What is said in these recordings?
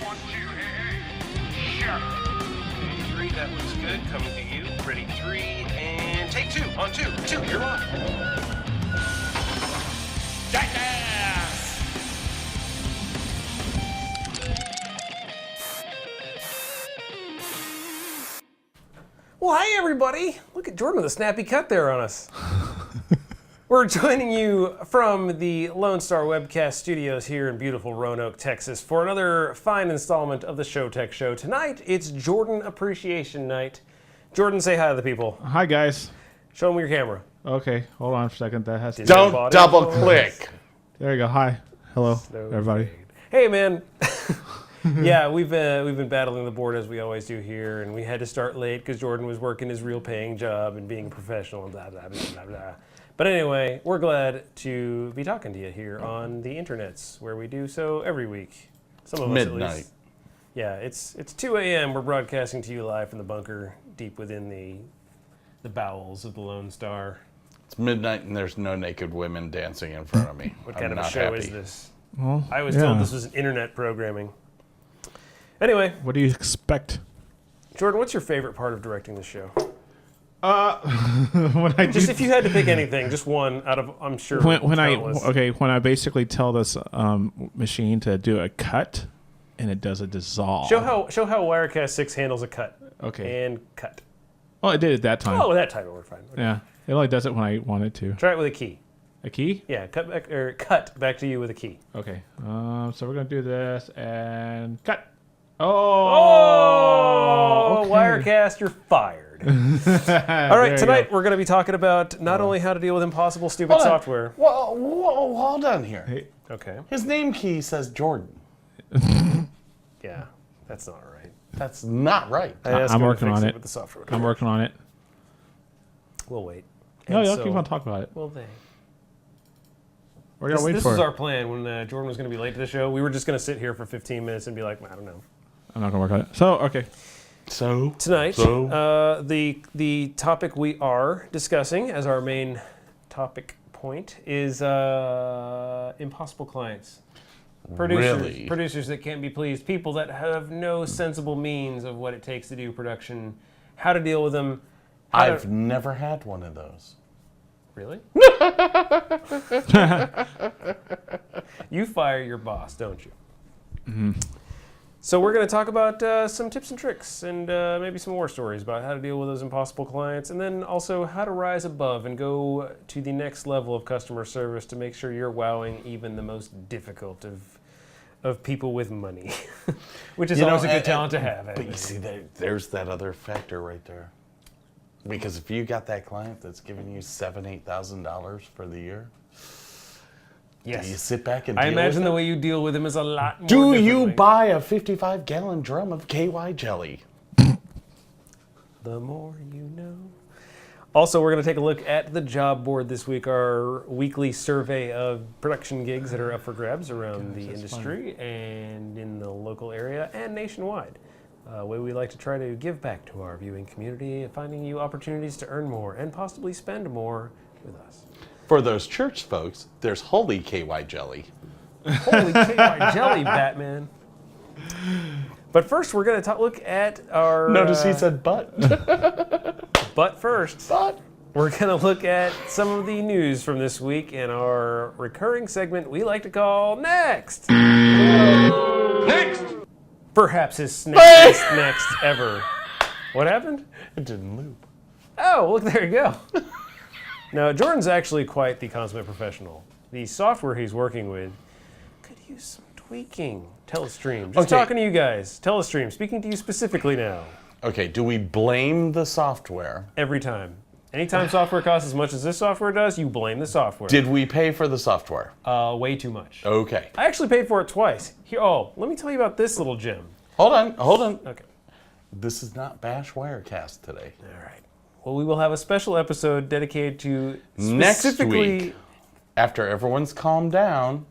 1, 2, hey. Sure. Take 3, that looks good. Coming to you. Ready, 3, and take 2. On 2. 2, you're live. Jackass! Well, hey everybody! Look at Jordan with a snappy cut there on us. We're joining you from the Lone Star Webcast Studios here in beautiful Roanoke, Texas, for another fine installment of the Showtech Show. Tonight, it's Jordan Appreciation Night. Jordan, say hi to the people. Hi, guys. Show them your camera. Okay, hold on for a second. That has to... Don't double click. There you go. Hi. Hello, everybody. Hey, man. Yeah, we've been battling the board as we always do here, and we had to start late because Jordan was working his real paying job and being a professional and blah, blah, blah, blah, blah. But anyway, we're glad to be talking to you here on the internets, where we do so every week. Some of us at Midnight. least. Yeah, it's 2 a.m. We're broadcasting to you live from the bunker deep within the bowels of the Lone Star. It's midnight and there's no naked women dancing in front of me. What kind I'm of a not show happy. is this? Well, I was yeah. told this was an internet programming. Anyway, What do you expect? Jordan, what's your favorite part of directing the show? When I Just do, if you had to pick anything, just one out of, I'm sure. when countless. I basically tell this machine to do a cut, and it does a dissolve. Show how Wirecast 6 handles a cut. Okay. And cut. Well, it did it that time. Oh, that time it worked fine. Okay. Yeah. It only does it when I want it to. Try it with a key. A key? Yeah, cut back to you with a key. Okay. So we're gonna do this and cut. Oh, okay. Wirecast, you're fired. All right, There tonight you go. we're going to be talking about not only how to deal with impossible, stupid software. Whoa, hold on here. Hey, Okay. His name key says Jordan. Yeah, that's not right. That's not right. I asked I'm him to working fix on it. With the software. I'm working on it. We'll wait. No, And y'all so- keep on talking about it. Well, they. We're gonna wait This for was it. our plan when Jordan was going to be late to the show. We were just going to sit here for 15 minutes and be like, I don't know. I'm not gonna work on it. So, okay. So Tonight, the topic we are discussing as our main topic point is impossible clients. Really? Producers that can't be pleased. People that have no sensible means of what it takes to do production. How to deal with them. I've never had one of those. Really? You fire your boss, don't you? Mm-hmm. So we're going to talk about some tips and tricks and maybe some war stories about how to deal with those impossible clients, and then also how to rise above and go to the next level of customer service to make sure you're wowing even the most difficult of people with money, which is always a good talent to have. But you see, there's that other factor right there. Because if you got that client that's giving you $7,000-8,000 for the year, Yes. do you sit back and I deal imagine with the it? way you deal with them is a lot more Do you differently. buy a 55-gallon drum of KY jelly? The more you know. Also, we're going to take a look at the job board this week, our weekly survey of production gigs that are up for grabs around the industry and in the local area and nationwide. A way we like to try to give back to our viewing community, finding you opportunities to earn more and possibly spend more with us. For those church folks, there's holy KY jelly. Holy KY jelly, Batman. But first, we're going to look at our... Notice he said but. But first... But. We're going to look at some of the news from this week in our recurring segment we like to call Next. Next! Perhaps his next ever. What happened? It didn't loop. Oh, look, there you go. Now, Jordan's actually quite the consummate professional. The software he's working with could use some tweaking. Telestream. Just Okay. talking to you guys. Telestream, speaking to you specifically now. Okay, do we blame the software? Every time. Anytime software costs as much as this software does, you blame the software. Did we pay for the software? Way too much. Okay. I actually paid for it twice. Here, let me tell you about this little gem. Hold on. Okay. This is not Bash Wirecast today. All right. Well, we will have a special episode dedicated to Next specifically... week, after everyone's calmed down,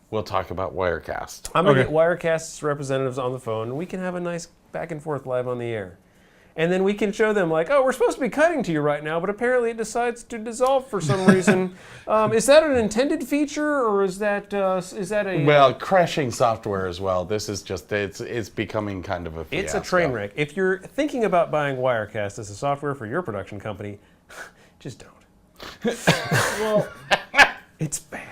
we'll talk about Wirecast. I'm going to Okay. get Wirecast's representatives on the phone, and we can have a nice back and forth live on the air. And then we can show them like, oh, we're supposed to be cutting to you right now, but apparently it decides to dissolve for some reason. Is that an intended feature, or is that a? Well, crashing software as well. This is just it's becoming kind of a fiasco. It's a train wreck. If you're thinking about buying Wirecast as a software for your production company, just don't. Well, It's bad.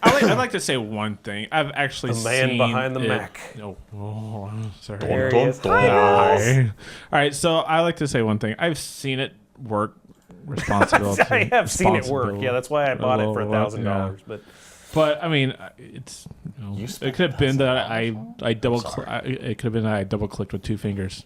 I'd like to say one thing. I've actually The man seen behind the it- Mac. No, oh, sorry. There he Dun, is. dun, Hi, dun. Miles. All right, so I like to say one thing. I've seen it work. Responsibility. I have seen it work. Yeah, that's why I bought it for $1,000. But I mean, it's You it spent could have been that $1,000 I double. sorry. It could have been that I double clicked with 2 fingers.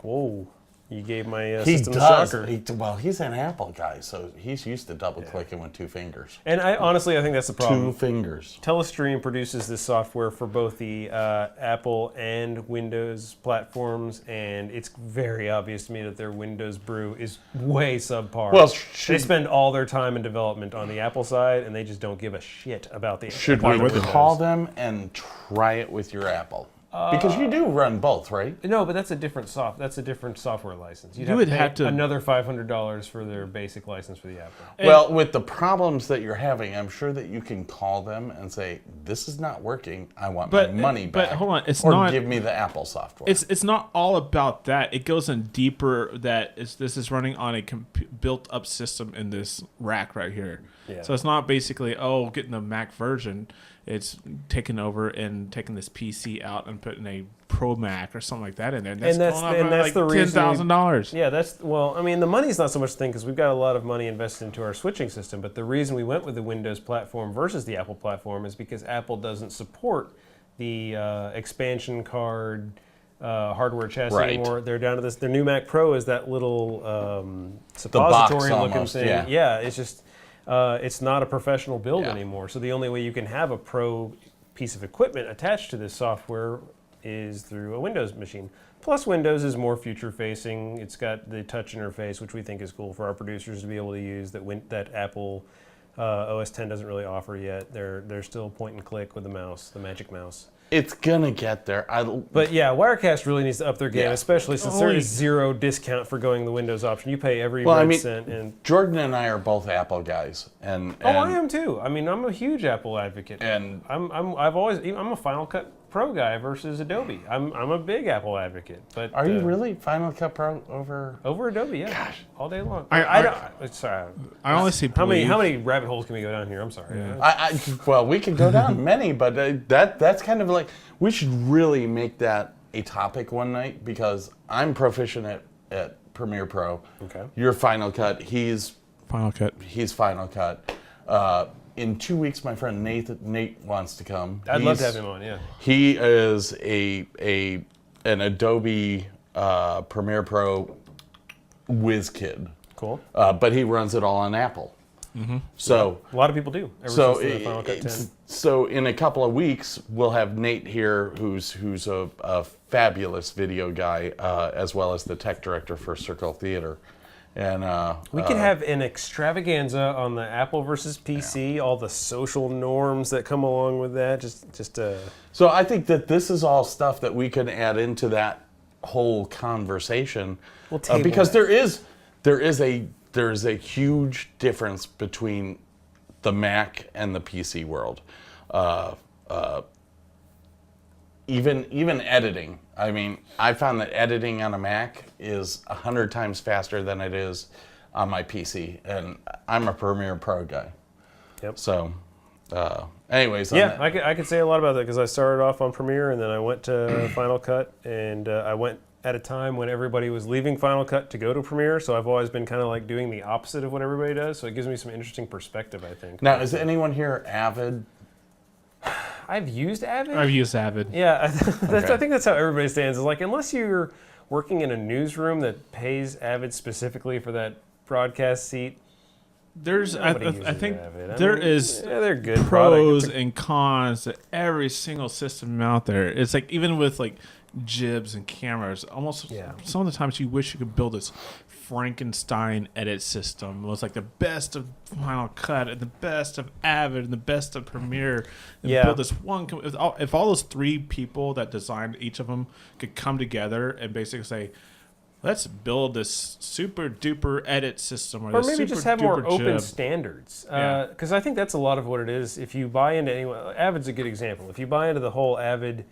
Whoa, you gave my He system a does. shocker. Well, he's an Apple guy, so he's used to double clicking with 2 fingers. And I think that's the 2 problem. fingers. Telestream produces this software for both the Apple and Windows platforms, and it's very obvious to me that their Windows brew is way subpar. Well, they spend all their time in development on the Apple side, and they just don't give a shit about the. Should about we the Windows. call them and try it with your Apple? Because you do run both, right? No, but that's a different software license. You'd You would pay have to- another $500 for their basic license for the Apple. Well, with the problems that you're having, I'm sure that you can call them and say, "This is not working. I want But- my money but back." hold on, it's or not- give me the Apple software. It's not all about that. It goes in deeper. This is running on a built-up system in this rack right here. Yeah. So it's not basically getting the Mac version. It's taking over and taking this PC out and putting a Pro Mac or something like that in there. And that's the reason $10,000. Yeah, the money's not so much the thing because we've got a lot of money invested into our switching system. But the reason we went with the Windows platform versus the Apple platform is because Apple doesn't support the expansion card hardware chassis Right. anymore. They're down to this. Their new Mac Pro is that little suppository looking almost, thing. yeah. It's just it's not a professional build Yeah. anymore. So the only way you can have a Pro piece of equipment attached to this software is through a Windows machine. Plus, Windows is more future-facing. It's got the touch interface, which we think is cool for our producers to be able to use. That Apple OS X doesn't really offer yet. They're still point and click with the mouse, the magic mouse. It's gonna get there. But yeah, Wirecast really needs to up their game, Yeah. especially since there is zero discount for going the Windows option. You pay every Well, I red mean, cent. And Jordan and I are both Apple guys, and I am too. I mean, I'm a huge Apple advocate. And I'm a Final Cut Pro guy versus Adobe. I'm a big Apple advocate. But are you really Final Cut Pro over? over Adobe? Yeah, all day long. I don't. Sorry. I honestly How believe. many rabbit holes can we go down here? I'm sorry. Well, we could go down many, but that's kind of like we should really make that a topic one night because I'm proficient at Premiere Pro. Okay. You're Final Cut. He's Final Cut. Final Cut. In 2 weeks, my friend Nate wants to come. I'd love to have him on. Yeah. He is an Adobe Premiere Pro whiz kid, Cool. but he runs it all on Apple. So. A lot of people do. Ever So, since the Final Cut 10. so in a couple of weeks, we'll have Nate here, who's a fabulous video guy, as well as the tech director for Circle Theater, and We could have an extravaganza on the Apple versus PC, all the social norms that come along with that. So I think that this is all stuff that we could add into that whole conversation, We'll table because that. there is a huge difference between the Mac and the PC world. Even editing. I mean, I found that editing on a Mac is 100 times faster than it is on my PC, and I'm a Premiere Pro guy. Yep. So, anyways. on Yeah, that- I could say a lot about that because I started off on Premiere and then I went to Final Cut, and I went at a time when everybody was leaving Final Cut to go to Premiere. So I've always been kind of like doing the opposite of what everybody does. So it gives me some interesting perspective, I think. Now, is anyone here avid? I've used Avid. I've used Avid. Yeah, Okay. I think that's how everybody stands. Is like unless you're working in a newsroom that pays Avid specifically for that broadcast seat. There's, Nobody I uses think Avid. I there mean, is yeah, they're good pros product. and cons to every single system out there. It's like even with like jibs and cameras, almost Yeah. some of the times you wish you could build this Frankenstein edit system. It was like the best of Final Cut and the best of Avid and the best of Premiere. And Yeah. build this one. If all those 3 people that designed each of them could come together and basically say, let's build this super duper edit system, Or this maybe super just have more duper open chip. standards. Yeah. Because I think that's a lot of what it is. If you buy into Avid's a good example. If you buy into the whole Avid,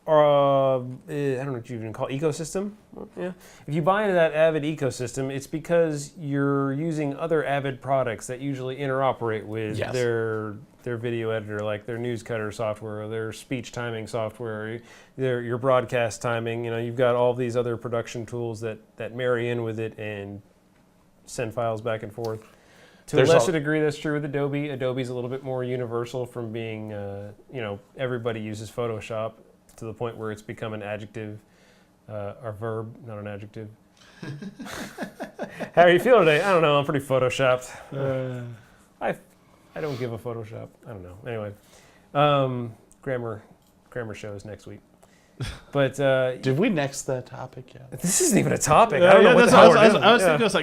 I don't know what you even call it, ecosystem. Yeah. If you buy into that Avid ecosystem, it's because you're using other Avid products that usually interoperate with Yes. their video editor, like their news cutter software, or their speech timing software, your broadcast timing. You've got all these other production tools that marry in with it and send files back and forth. To There's a lesser al- degree, that's true with Adobe. Adobe's a little bit more universal from being, everybody uses Photoshop to the point where it's become an adjective, or verb, not an adjective. How are you feeling today? I don't know. I'm pretty Photoshopped. I don't give a Photoshop. I don't know. Anyway, grammar shows next week. But Did we next that topic yet? this isn't even a topic. I don't know what the that's hell what we're doing. I was Yeah. thinking. I was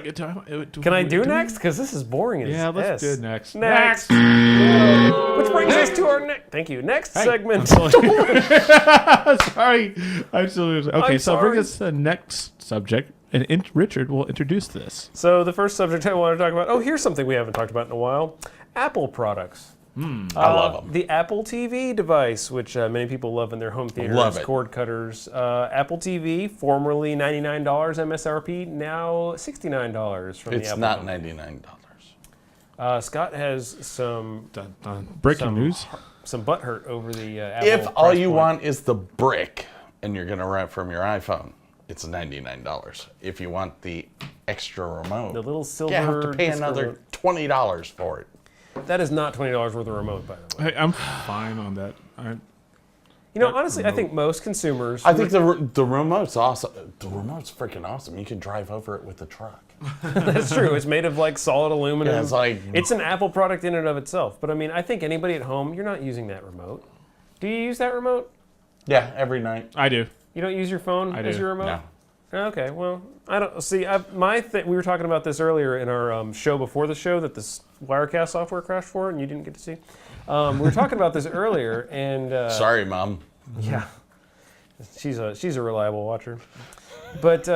like, Can I do next? Because this is boring as Yeah, let's do S. it next. Next. Which brings us to our next. Thank you. Next segment. Sorry, absolutely. Okay, I'm so bring sorry. us to the next subject, and Richard will introduce this. So the first subject I want to talk about. Oh, here's something we haven't talked about in a while: Apple products. I love them. The Apple TV device, which many people love in their home theaters, Love it. cord cutters. Apple TV, formerly $99 MSRP, now $69 from the It's Apple. not company. $99. Scott has some Dun, dun. Breaking news. some butt hurt over the Apple. If all price you point. want is the brick and you're going to rent from your iPhone, it's $99. If you want the extra remote, the little silver, you have to pay disc another remote. $20 for it. That is not $20 worth of remote, by the way. Hey, I'm fine on that. Honestly, I think most consumers. I think the remote's awesome. The remote's freaking awesome. You can drive over it with a truck. that's true. It's made of like solid aluminum. Yeah, it's like It's an Apple product in and of itself. But I mean, I think anybody at home, you're not using that remote. Do you use that remote? yeah, every night. I do. You don't use your phone I as do. your remote? No. Okay, well, I don't see. We were talking about this earlier in our show before the show that this Wirecast software crashed for, and you didn't get to see. We were talking about this earlier, and Sorry, Mom. yeah, she's a reliable watcher. But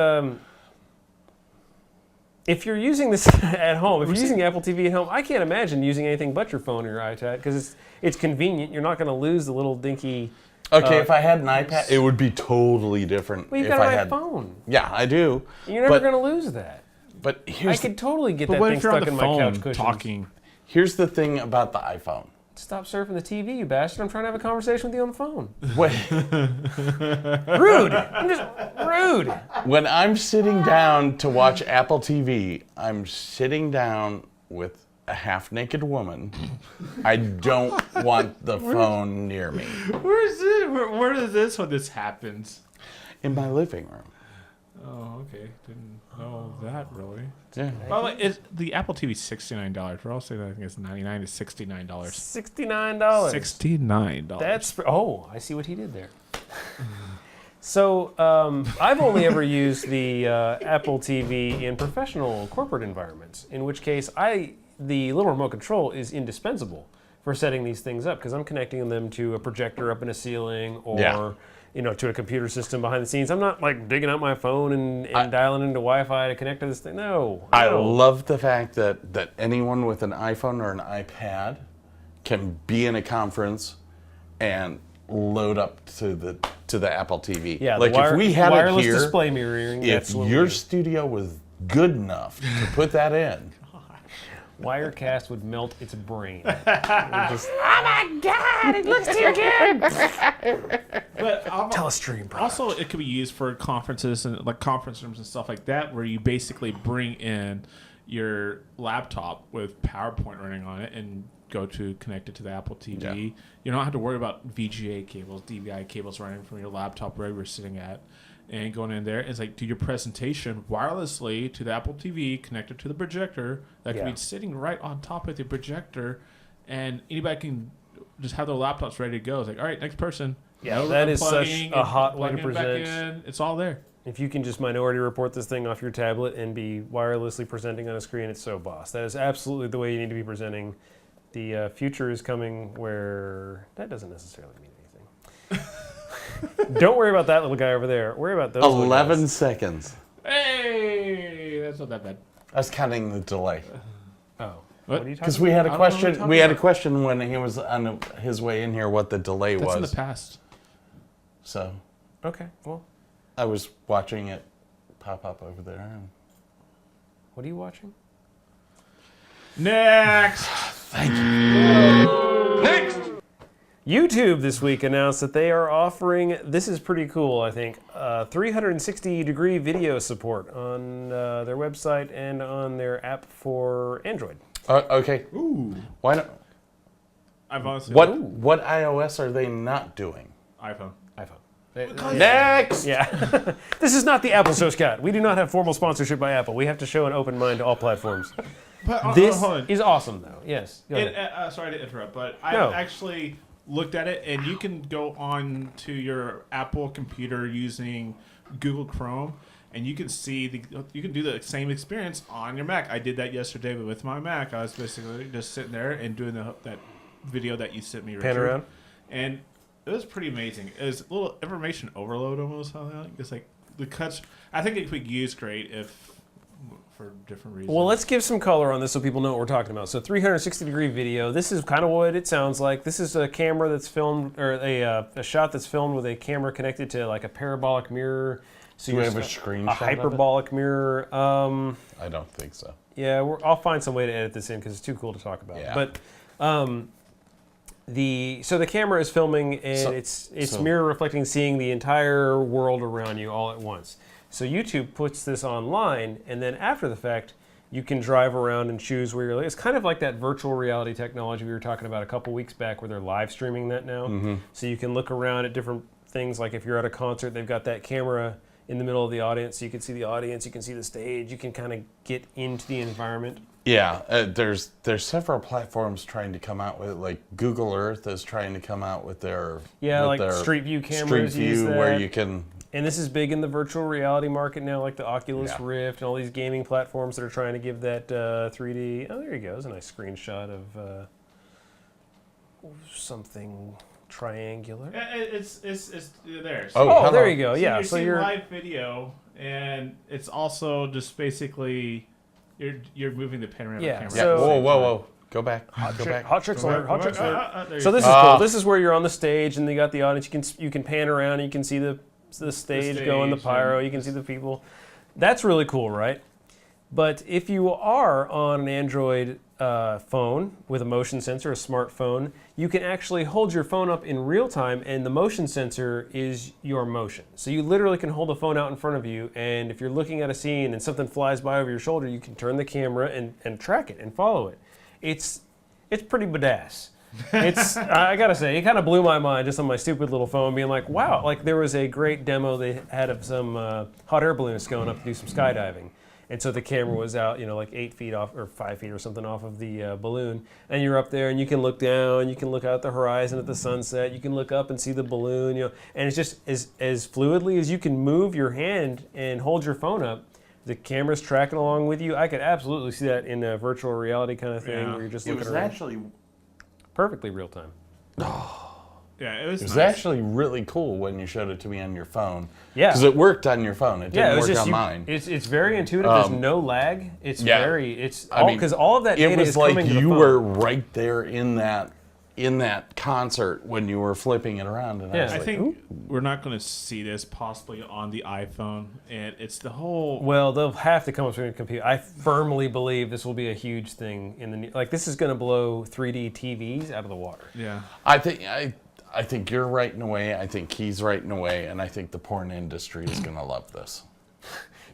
if you're using this at home, if you're using Apple TV at home, I can't imagine using anything but your phone or your iPad because it's convenient. You're not going to lose the little dinky. Okay, if I had an iPad, it would be totally different. Well, you've if got I an had, iPhone. Yeah, I do. You're never but, going to lose that. But I here's could totally get But that what thing if you're on stuck the in my couch phone cushions. talking? here's the thing about the iPhone. Stop surfing the TV, you bastard. I'm trying to have a conversation with you on the phone. When, Rude. I'm just rude. when I'm sitting down to watch Apple TV, I'm sitting down with a half-naked woman. I don't want the phone near me. Where is it? Where is this when this happens? In my living room. Oh, okay. Didn't know that really. Yeah. By the way, is the Apple TV $69? We're all saying that I think it's $99 to $69. $69. $69. That's I see what he did there. So I've only ever used the Apple TV in professional corporate environments, in which case the little remote control is indispensable for setting these things up because I'm connecting them to a projector up in a ceiling or to a computer system behind the scenes. I'm not like digging out my phone and dialing into Wi-Fi to connect to this thing. No. I love the fact that anyone with an iPhone or an iPad can be in a conference and load up to the Apple TV. Yeah, like the if we had it wireless here, display mirroring. if That's what your we do. studio was good enough to put that in, Wirecast would melt its brain. But Telestream, bro. also, it could be used for conferences and like conference rooms and stuff like that, where you basically bring in your laptop with PowerPoint running on it and go to connect it to the Apple TV. Yeah. You don't have to worry about VGA cables, DVI cables running from your laptop wherever you're sitting at. And going in there, it's like do your presentation wirelessly to the Apple TV connected to the projector that can Yeah. be sitting right on top of the projector, and anybody can just have their laptops ready to go. It's like, all right, next person. Yeah, No that is such unplugging a and hot way to plugging it back present. in. It's all there. If you can just minority report this thing off your tablet and be wirelessly presenting on a screen, it's so boss. That is absolutely the way you need to be presenting. The future is coming where that doesn't necessarily mean anything. Don't worry about that little guy over there. Worry about those. little 11 guys. seconds. Hey, that's not that bad. I was counting the delay. Oh. What? What are you talking Because we had a I don't know what you're question. talking We had a about. question when he was on his way in here what the delay That's in was. the past. So Okay. Well, I was watching it pop up over there. And what are you watching? Next. YouTube this week announced that they are offering, this is pretty cool, I think, 360-degree video support on their website and on their app for Android. Okay. Ooh. Why not? I've honestly. What iOS are they not doing? iPhone. iPhone. Next. Yeah. This is not the Apple Show, Scott. We do not have formal sponsorship by Apple. We have to show an open mind to all platforms. But This hold on. is awesome, though. Yes. Go ahead. Sorry to interrupt, but No. I've actually looked at it, and you can go on to your Apple computer using Google Chrome, and you can you can do the same experience on your Mac. I did that yesterday, but with my Mac, I was basically just sitting there and doing that video that you sent me. Pan Richard. around. And it was pretty amazing. It was a little information overload almost. It's like the cuts. I think it could be used great for different reasons. Well, let's give some color on this so people know what we're talking about. So 360-degree video. This is kind of what it sounds like. This is a camera that's filmed, or a shot that's filmed with a camera connected to like a parabolic mirror. So Do we you're have a s- screenshot a of it? hyperbolic mirror. I don't think so. Yeah, I'll find some way to edit this in because it's too cool to talk about. Yeah. But the camera is filming and So- it's so- mirror reflecting, seeing the entire world around you all at once. So YouTube puts this online, and then after the fact, you can drive around and choose where you're. It's kind of like that virtual reality technology we were talking about a couple weeks back, where they're live streaming that now. Mm-hmm. So you can look around at different things. Like if you're at a concert, they've got that camera in the middle of the audience, so you can see the audience, you can see the stage, you can kind of get into the environment. Yeah, there's several platforms trying to come out with, like Google Earth is trying to come out with their Street View Street cameras use View that. where you can. And this is big in the virtual reality market now, like the Oculus Yeah. Rift and all these gaming platforms that are trying to give that 3D. Oh, there you go. There's a nice screenshot of something triangular. It's there. Oh, Oh, hello. there you go. Yeah, you're so seeing you're. live video, and it's also just basically you're moving the panoramic Yeah, camera. Yeah. So- Whoa. Go back. Go back. Hot chicks alert. Hot chicks alert. There you So this go. is Ah. cool. This is where you're on the stage and you got the audience. You can pan around and you can see the stage going, the stage, pyro. and You can see the people. That's really cool, right? But if you are on an Android phone with a motion sensor, a smartphone, you can actually hold your phone up in real time, and the motion sensor is your motion. So you literally can hold the phone out in front of you, and if you're looking at a scene and something flies by over your shoulder, you can turn the camera and track it and follow it. It's pretty badass. It's I gotta say, it kind of blew my mind just on my stupid little phone, being like, wow, like there was a great demo they had of some hot air balloonists going up to do some skydiving. And so the camera was out, like 8 feet off or 5 feet or something off of the balloon. And you're up there and you can look down, you can look out the horizon at the sunset, you can look up and see the balloon, and it's just as fluidly as you can move your hand and hold your phone up. The camera's tracking along with you. I could absolutely see that in a virtual reality kind of thing Yeah. where you're just It looking was around. actually Perfectly real time. Yeah, it was. It was nice. actually really cool when you showed it to me on your phone. Yeah. Because it worked on your phone. It Yeah, didn't it was work just on mine. It's very intuitive. There's no lag. It's yeah. I mean, because all of that data It was is like coming to the you phone. were right there in that concert when you were flipping it around. And Yeah. I was I like, think we're not going to see this possibly on the iPhone, and it's the whole. Well, they'll have to come up with a computer. I firmly believe this will be a huge thing in the like. This is going to blow 3D TVs out of the water. Yeah. I think you're right in a way. I think he's right in a way, and I think the porn industry is gonna love this.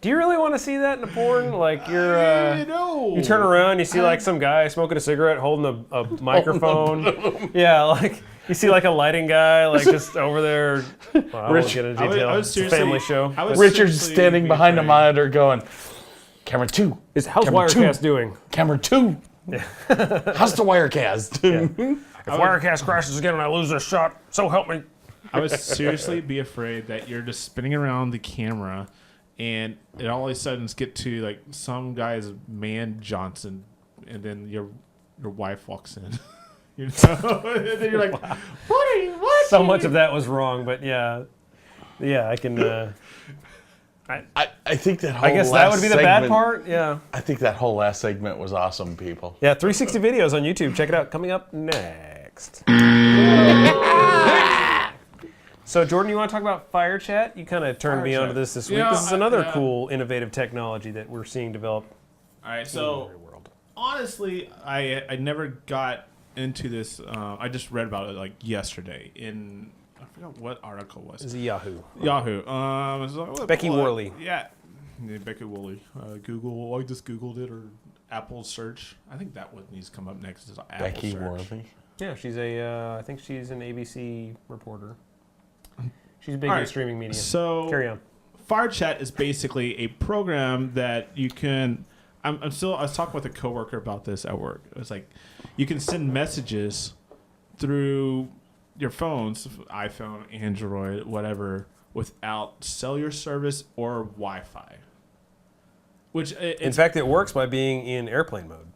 Do you really want to see that in a porn? Like you're, No. you turn around, you see like some guy smoking a cigarette, holding a microphone. Yeah, like you see like a lighting guy, like just over there. Well, I won't get into detail. I was It's a seriously. family show. I was Richard's seriously standing being behind a afraid. monitor, going, "Camera 2, How's Camera two. Wirecast doing? camera 2. How's the Wirecast?" If Wirecast crashes again and I lose this shot, so help me. I would seriously be afraid that you're just spinning around the camera, and it all of a sudden get to like some guy's man Johnson, and then your wife walks in. And then you're like, "What are you watching?" So much of that was wrong, but yeah. Yeah, I can. I think that whole I guess last that would be the bad segment- part. Yeah. I think that whole last segment was awesome, people. Yeah, 360 videos on YouTube. Check it out. Coming up next. So, Jordan, you want to talk about Fire Chat? You kind of turned me Fire onto Chat. this week. Yeah, This is another yeah. cool, innovative technology that we're seeing develop All right, in the so world. honestly, I never got into this. I just read about it like yesterday in I forgot what article was. This is Yahoo. Yahoo. It's like, well, Becky Worley. Yeah. Becky Worley. Google. I just googled it or Apple search. I think that one needs to come up next. Is Apple Becky search. Worley. Yeah, she's I think she's an ABC reporter. She's big All in right, streaming media. So Carry on. Fire Chat is basically a program that you can. I was talking with a coworker about this at work. It was like you can send messages through your phones, iPhone, Android, whatever, without cellular service or Wi-Fi. Which In fact, it works by being in airplane mode.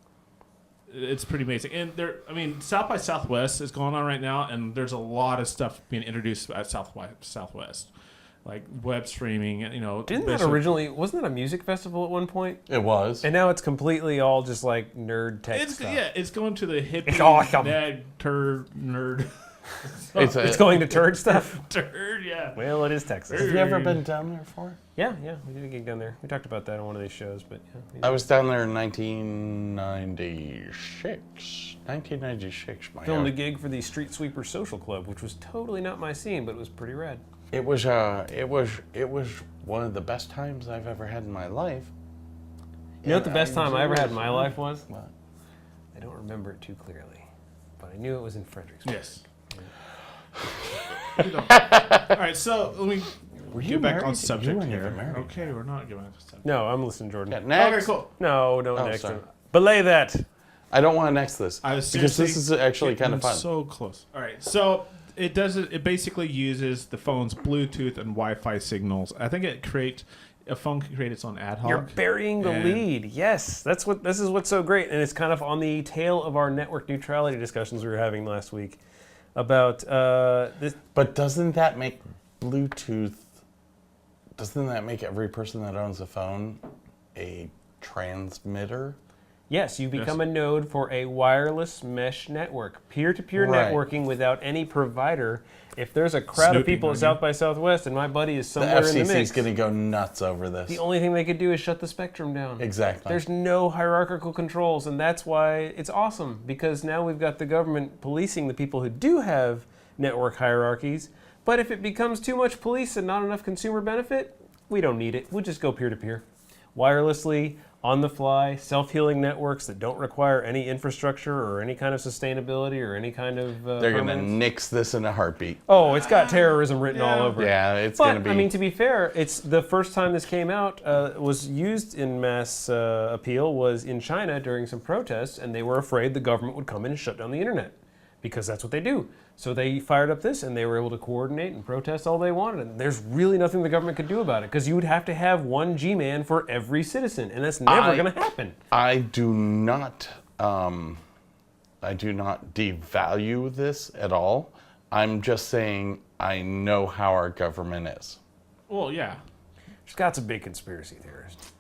it's pretty amazing. And South by Southwest is going on right now, and there's a lot of stuff being introduced at Southwest, like web streaming. Didn't that originally, wasn't that a music festival at one point? It was. And now it's completely all just like nerd tech It's stuff. it's going to the hippie It's awesome. nerd It's going to turd stuff? turd. Yeah. Well, it is Texas. Have you ever been down there for? Yeah, we did a gig down there. We talked about that on one of these shows, but yeah. we I did. was down there in 1996. 1996, my Filmed a God. gig for the Street Sweeper Social Club, which was totally not my scene, but it was pretty rad. It was one of the best times I've ever had in my life. You know what the Yeah, best I time I ever had in enjoyed my it. life was? What? I don't remember it too clearly, but I knew it was in Fredericksburg. Yes. All right, so let me you get back married? on You subject weren't here. even married. Okay, we're not getting back to subject. No, I'm listening, Jordan. Yeah, next. Okay, cool. No, don't Oh, next. sorry. Belay that. I don't want to next this I was because this seriously is actually kind of getting fun. So close. All right, so it does it. It basically uses the phone's Bluetooth and Wi-Fi signals. I think a phone can create its own ad hoc. You're burying the And- lead. Yes, this is what's so great, and it's kind of on the tail of our network neutrality discussions we were having last week about this. But doesn't that make Bluetooth? Doesn't that make every person that owns a phone a transmitter? Yes, you become a node for a wireless mesh network, peer-to-peer Right. networking without any provider. If there's a crowd of Snooping people on at you. South by Southwest and my buddy is The somewhere in the FCC mix, is going to go nuts over this. the only thing they could do is shut the spectrum down. Exactly. There's no hierarchical controls, and that's why it's awesome, because now we've got the government policing the people who do have network hierarchies. But if it becomes too much police and not enough consumer benefit, we don't need it. We'll just go peer-to-peer. Wirelessly, on the fly, self-healing networks that don't require any infrastructure or any kind of sustainability or any kind of They're going to permanence. nix this in a heartbeat. Oh, it's got terrorism written all Yeah. over it. Yeah, it's going to But be. I mean, to be fair, it's the first time this came out was used in mass appeal was in China during some protests, and they were afraid the government would come in and shut down the internet because that's what they do. So they fired up this, and they were able to coordinate and protest all they wanted. And there's really nothing the government could do about it because you would have to have one G-man for every citizen, and that's never going to happen. I do not devalue this at all. I'm just saying I know how our government is. Well, yeah. Scott's a big conspiracy theorist.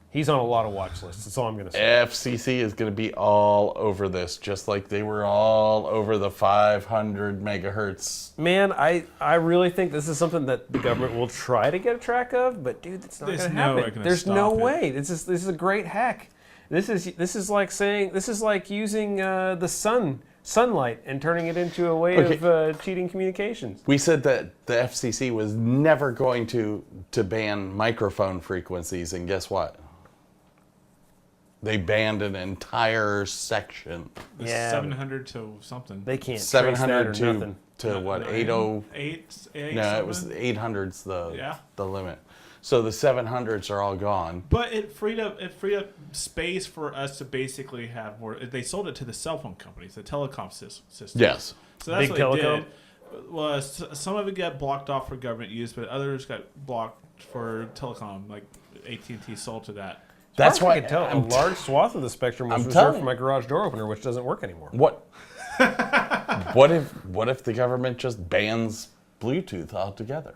He's on a lot of watch lists. That's all I'm going to say. FCC is going to be all over this, just like they were all over the 500 megahertz. Man, I really think this is something that the government will try to get a track of, but dude, it's not There's going to no way happen. gonna There's no stop it. way. This is a great hack. This is like using the sunlight and turning it into a way Okay. of cheating communications. We said that the FCC was never going to ban microphone frequencies, and guess what? They banned an entire section. It's Yeah. 700 to something. They can't trace 700 that or nothing. to what? 80? Eight. No, it was something? 800's Yeah. the limit. So the 700s are all gone. But it freed up space for us to basically have more. They sold it to the cell phone companies, the telecom system. Yes. So that's Big what they telecom? did. Was some of it got blocked off for government use, but others got blocked for telecom. Like AT&T sold to that. That's why why I could tell I'm a large swath of the spectrum was I'm reserved telling for my garage door opener, which doesn't work anymore. What if the government just bans Bluetooth altogether?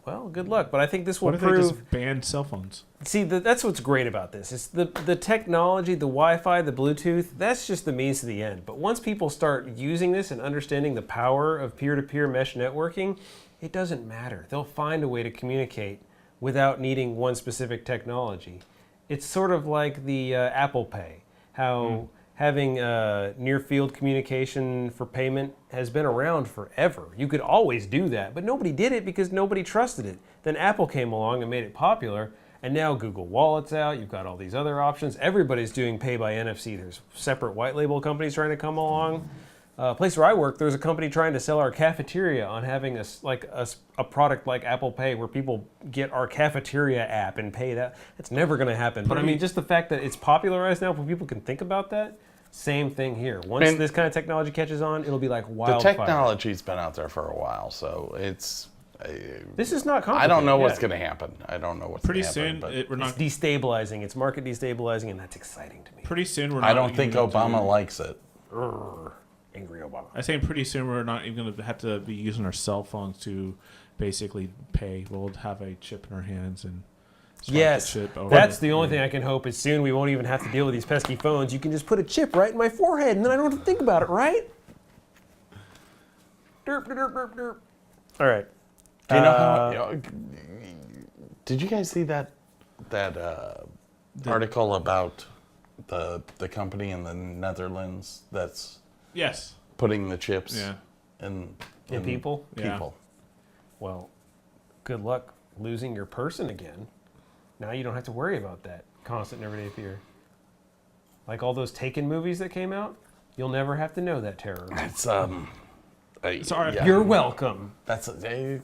Well, good luck. But I think this will What if they prove. just banned cell phones? See, that's what's great about this. It's the technology, the Wi-Fi, the Bluetooth. That's just the means to the end. But once people start using this and understanding the power of peer-to-peer mesh networking, it doesn't matter. They'll find a way to communicate without needing one specific technology. It's sort of like the Apple Pay, how having near-field communication for payment has been around forever. You could always do that, but nobody did it because nobody trusted it. Then Apple came along and made it popular, and now Google Wallet's out. You've got all these other options. Everybody's doing pay by NFC. There's separate white label companies trying to come along. Place where I work, there's a company trying to sell our cafeteria on having a product like Apple Pay where people get our cafeteria app and pay that. It's never going to happen. But I mean, just the fact that it's popularized now, when people can think about that, same thing here. Once this kind of technology catches on, it'll be like wildfire. The technology's been out there for a while, so it's. This is not complicated. I don't know what's going to happen. I don't know what's Pretty going to happen. soon, But we're not. It's destabilizing. It's market destabilizing, and that's exciting to me. Pretty soon, we're not. I don't think even gonna Obama do- likes it. Angry Obama. I think pretty soon we're not even going to have to be using our cell phones to basically pay. We'll have a chip in our hands and. swipe the Yes, chip over. that's the only thing I can hope is soon we won't even have to deal with these pesky phones. You can just put a chip right in my forehead, and then I don't have to think about it, right? Derp, derp, derp, derp. All right. Do you know how? Did you guys see that article about the company in the Netherlands that's Yes. putting the chips Yeah. in people? Yeah. people? Well, good luck losing your person again. Now you don't have to worry about that constant and everyday fear. Like all those Taken movies that came out, you'll never have to know that terror. It's Sorry. yeah. You're welcome. That's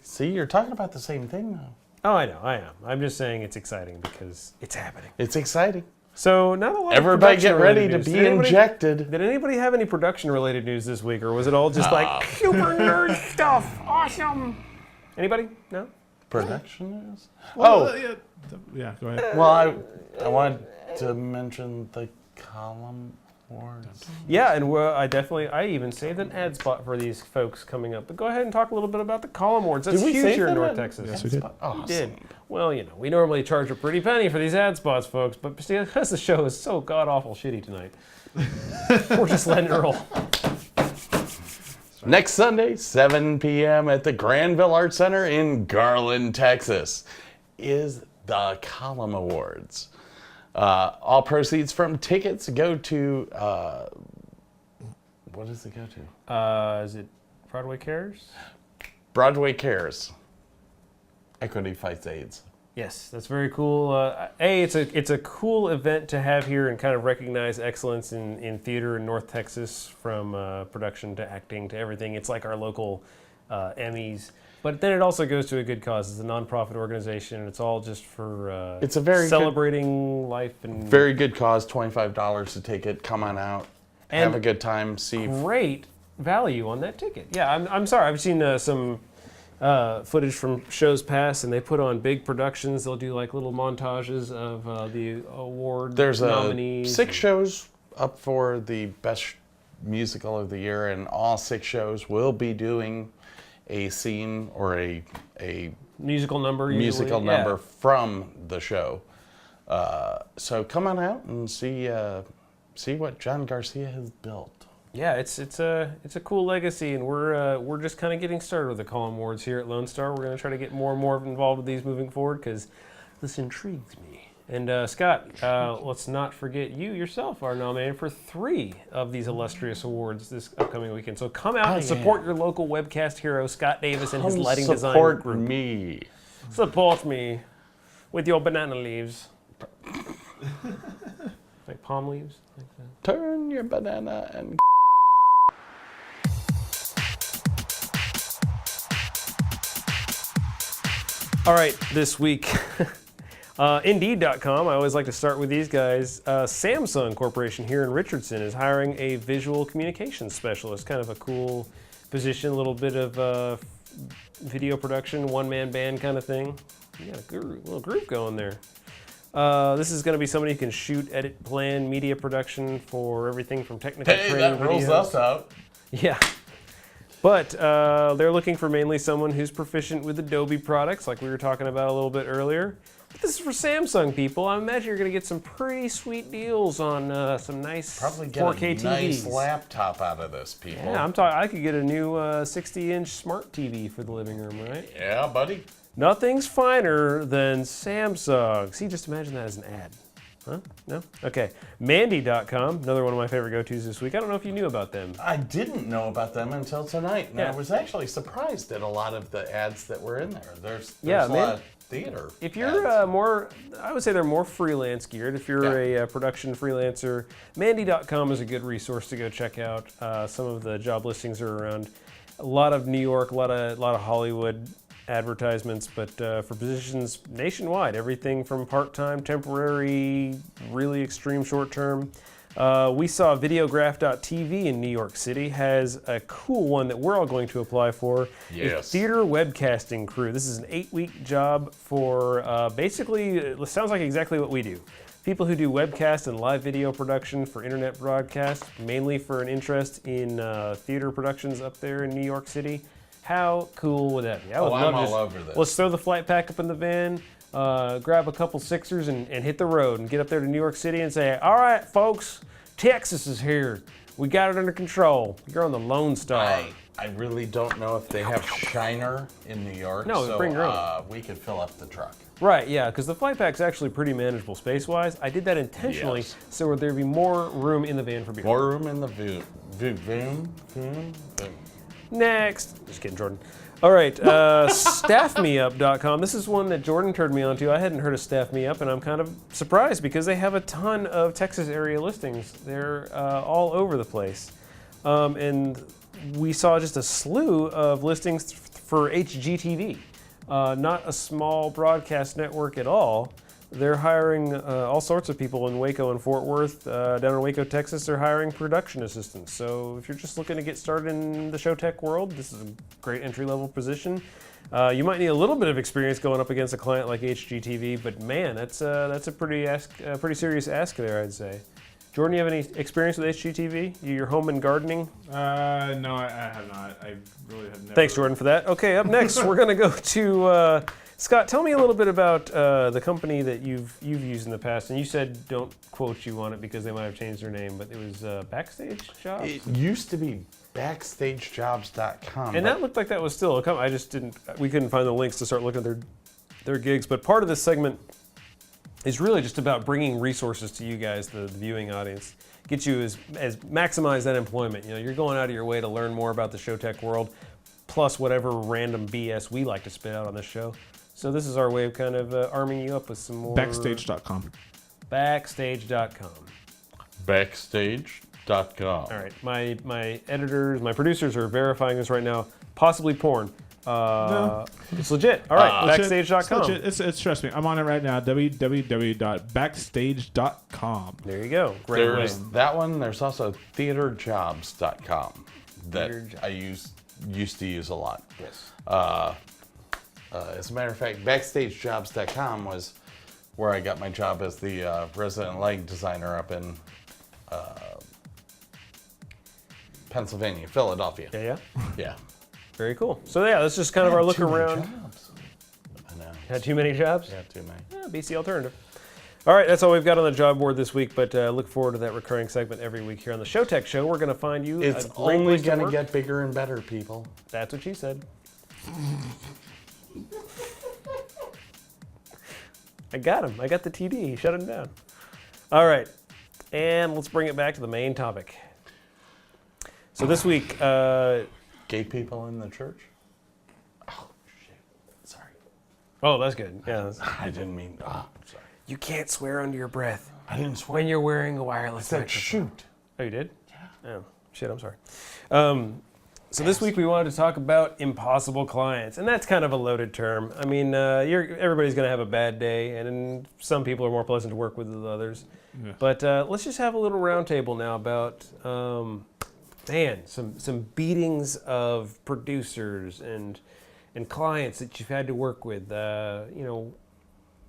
see, you're talking about the same thing now. Oh, I know, I am. I'm just saying it's exciting because it's happening. It's exciting. So not a lot. Everybody of get ready to news. be Did anybody- injected. Did anybody have any production-related news this week, or was it all just like super nerd stuff? Awesome. Anybody? No. Production news. Well, yeah. Go ahead. Well, I wanted to mention the column awards. Yeah, and I even saved an ad spot for these folks coming up. But go ahead and talk a little bit about the Column Awards. That's Did we huge save here in them? North Texas. Yes, we did. Awesome. Did. Well, you know, we normally charge a pretty penny for these ad spots, folks, but see, because the show is so god-awful shitty tonight, we're just letting it roll. Next Sunday, 7 p.m. at the Granville Arts Center in Garland, Texas, is the Column Awards. All proceeds from tickets go to, what does it go to? Is it Broadway Cares? Broadway Cares. Equity Fights AIDS. Yes, that's very cool. It's a cool event to have here and kind of recognize excellence in theater in North Texas, from production to acting to everything. It's like our local Emmys, but then it also goes to a good cause. It's a nonprofit organization, and it's all just for It's a very celebrating life and Very good cause, $25 a ticket. Come on out, have And a good time, see. great value on that ticket. Yeah, I'm sorry. I've seen some footage from shows past, and they put on big productions. They'll do like little montages of the award There's nominees. 6 shows up for the best musical of the year, and all 6 shows will be doing a scene or a musical number. musical usually. number from the show. So come on out and see what John Garcia has built. Yeah, it's a cool legacy, and we're just kind of getting started with the Column Awards here at Lone Star. We're going to try to get more and more involved with these moving forward because this intrigues me. And Scott, let's not forget you yourself are nominated for 3 of these illustrious awards this upcoming weekend. So come out and support your local webcast hero, Scott Davis, and his Come lighting design support group. me. Support me with your banana leaves. Like palm leaves? Like that. Turn your banana and. All right, this week, Indeed.com, I always like to start with these guys. Samsung Corporation here in Richardson is hiring a visual communications specialist. Kind of a cool position, a little bit of video production, one-man band kind of thing. You got a little group going there. This is going to be somebody who can shoot, edit, plan, media production for everything from technical Hey, training that rules videos. us out. Yeah. But they're looking for mainly someone who's proficient with Adobe products, like we were talking about a little bit earlier. But this is for Samsung people. I imagine you're going to get some pretty sweet deals on some nice Probably get 4K a nice TVs. laptop out of this, people. Yeah, I'm talking. I could get a new 60-inch smart TV for the living room, right? Yeah, buddy. Nothing's finer than Samsung. See, just imagine that as an ad. Huh? No? Okay. Mandy.com, another one of my favorite go-tos this week. I don't know if you knew about them. I didn't know about them until tonight, and Yeah. I was actually surprised at a lot of the ads that were in there. There's Yeah, a man. lot of theater. If you're ads. more, I would say they're more freelance geared. If you're a production freelancer, Mandy.com is a good resource to go check out. Some of the job listings are around a lot of New York, a lot of Hollywood advertisements, but for positions nationwide, everything from part-time, temporary, really extreme short-term. We saw Videograph.tv in New York City has a cool one that we're all going to apply for. A Yes. theater webcasting crew. This is an 8-week job for basically, it sounds like exactly what we do. People who do webcast and live video production for internet broadcast, mainly for an interest in theater productions up there in New York City. How cool would that be? I would I'm love all over this. Let's throw the flight pack up in the van, grab a couple Sixers and hit the road and get up there to New York City and say, all right, folks, Texas is here. We got it under control. You're on the Lone Star. I really don't know if they have Shiner in New York. No, so, bring your own. we could fill up the truck. Right, yeah, because the flight pack's actually pretty manageable space-wise. I did that intentionally Yes. so there'd be more room in the van for beer. More room in the boom. Next. Just kidding, Jordan. All right, staffmeup.com. This is one that Jordan turned me on to. I hadn't heard of Staff Me Up, and I'm kind of surprised because they have a ton of Texas area listings. They're all over the place. And we saw just a slew of listings for HGTV. Not a small broadcast network at all. They're hiring all sorts of people in Waco and Fort Worth. Down in Waco, Texas, they're hiring production assistants. So if you're just looking to get started in the show tech world, this is a great entry-level position. You might need a little bit of experience going up against a client like HGTV, but man, that's a pretty serious ask there, I'd say. Jordan, you have any experience with HGTV? Your home and gardening? No, I have not. I really have never. Thanks, Jordan, for that. Okay, up next, we're going to go to Scott. Tell me a little bit about the company that you've used in the past. And you said don't quote you on it because they might have changed their name, but it was Backstage Jobs? It used to be BackstageJobs.com. And that looked like that was still a company. I just didn't, we couldn't find the links to start looking at their gigs. But part of this segment is really just about bringing resources to you guys, the viewing audience. Get you as maximize that employment. You know, you're going out of your way to learn more about the show tech world, plus whatever random BS we like to spit out on this show. So this is our way of kind of arming you up with some more. Backstage.com. Backstage.com. Backstage.com. All right, my editors, my producers are verifying this right now. Possibly porn. No. It's legit. All right, It's backstage.com. legit. It's trust me. I'm on it right now. www.backstage.com. There you go. Great way. There's that one. There's also theaterjobs.com that Theater Jobs. I used to use a lot. Yes. As a matter of fact, BackstageJobs.com was where I got my job as the resident lighting designer up in Pennsylvania, Philadelphia. Yeah. Yeah. Very cool. So yeah, that's just kind of our look Too many around. jobs. I know. Had too many jobs? Yeah, too many. Yeah, BC Alternative. All right, that's all we've got on the job board this week, but look forward to that recurring segment every week here on the Show Tech Show. We're going to find you It's a great only place to going to work. get bigger and better, people. That's what she said. I got him. I got the TD. He shut him down. All right, and let's bring it back to the main topic. So this week, Gay people in the church? Oh, shit. Sorry. oh, that's good. Yeah, I didn't mean. Oh, sorry. you can't swear under your breath I didn't swear. when you're wearing a wireless I said microphone. shoot. Oh, you did? Yeah. Oh, shit, I'm sorry. So this week we wanted to talk about impossible clients, and that's kind of a loaded term. I mean, everybody's going to have a bad day, and some people are more pleasant to work with than others. Yeah. But let's just have a little roundtable now about, some beatings of producers and clients that you've had to work with.